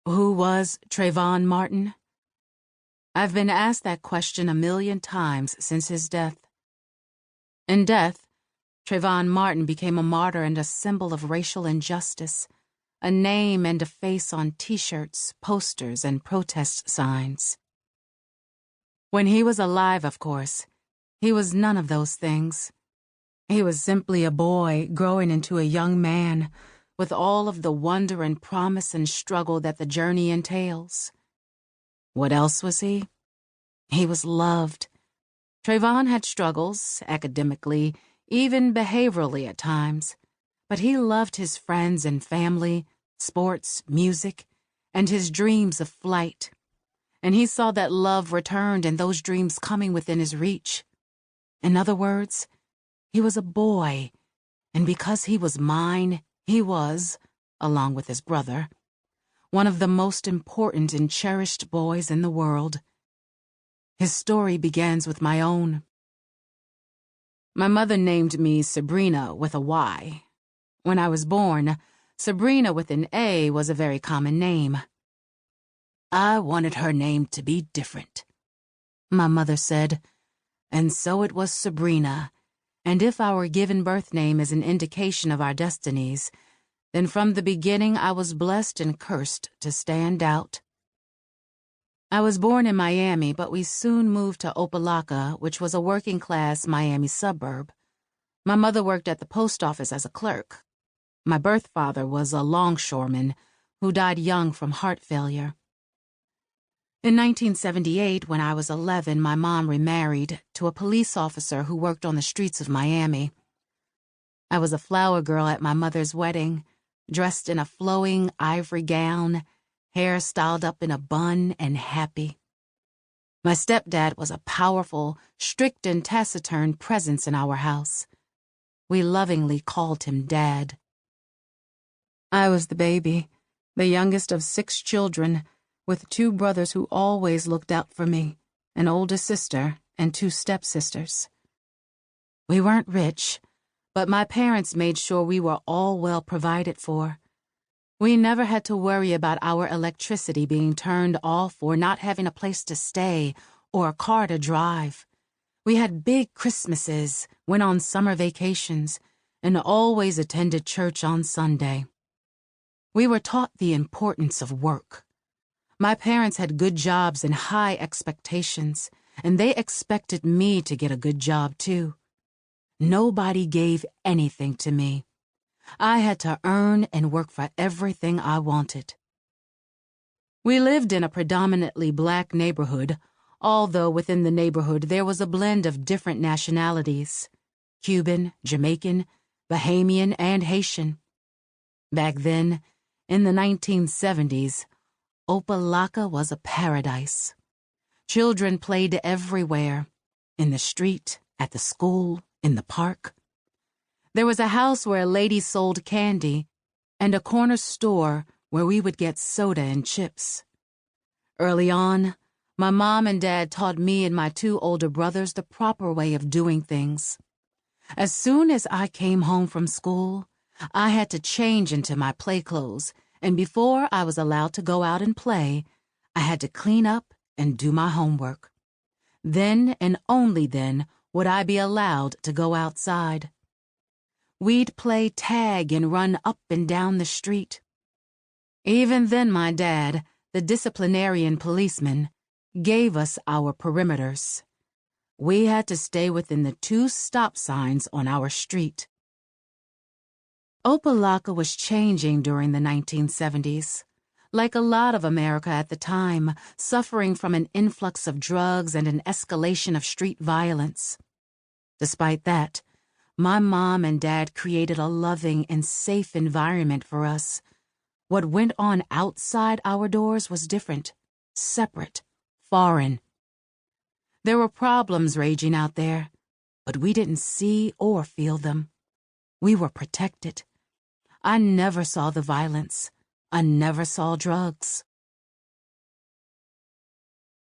Who was Trayvon Martin? I've been asked that question 1,000,000 times since his death. In death, Trayvon Martin became a martyr and a symbol of racial injustice, a name and a face on T-shirts, posters, and protest signs. When he was alive, of course, he was none of those things. He was simply a boy growing into a young man, with all of the wonder and promise and struggle that the journey entails. What else was he? He was loved. Trayvon had struggles, academically, even behaviorally at times, but he loved his friends and family, sports, music, and his dreams of flight. And he saw that love returned and those dreams coming within his reach. In other words, he was a boy, and because he was mine, he was, along with his brother, one of the most important and cherished boys in the world. His story begins with my own. My mother named me Sybrina with a Y. When I was born, Sybrina with an A was a very common name. I wanted her name to be different, my mother said, and so it was Sybrina. And if our given birth name is an indication of our destinies, then from the beginning I was blessed and cursed to stand out. I was born in Miami, but we soon moved to Opa-locka, which was a working-class Miami suburb. My mother worked at the post office as a clerk. My birth father was a longshoreman who died young from heart failure. In 1978, when I was 11, my mom remarried to a police officer who worked on the streets of Miami. I was a flower girl at my mother's wedding, dressed in a flowing ivory gown, hair styled up in a bun, and happy. My stepdad was a powerful, strict and taciturn presence in our house. We lovingly called him Dad. I was the baby, the youngest of 6 children, with 2 brothers who always looked out for me, an older sister and 2 stepsisters. We weren't rich, but my parents made sure we were all well provided for. We never had to worry about our electricity being turned off or not having a place to stay or a car to drive. We had big Christmases, went on summer vacations, and always attended church on Sunday. We were taught the importance of work. My parents had good jobs and high expectations, and they expected me to get a good job too. Nobody gave anything to me. I had to earn and work for everything I wanted. We lived in a predominantly black neighborhood, although within the neighborhood there was a blend of different nationalities: Cuban, Jamaican, Bahamian, and Haitian. Back then, in the 1970s, Opa-locka was a paradise. Children played everywhere, in the street, at the school, in the park. There was a house where a lady sold candy and a corner store where we would get soda and chips. Early on, my mom and dad taught me and my 2 older brothers the proper way of doing things. As soon as I came home from school, I had to change into my play clothes, and before I was allowed to go out and play, I had to clean up and do my homework. Then and only then would I be allowed to go outside. We'd play tag and run up and down the street. Even then my dad, the disciplinarian policeman, gave us our perimeters. We had to stay within the 2 stop signs on our street. Opa-locka was changing during the 1970s. Like a lot of America at the time, suffering from an influx of drugs and an escalation of street violence. Despite that, my mom and dad created a loving and safe environment for us. What went on outside our doors was different, separate, foreign. There were problems raging out there, but we didn't see or feel them. We were protected. I never saw the violence. I never saw drugs.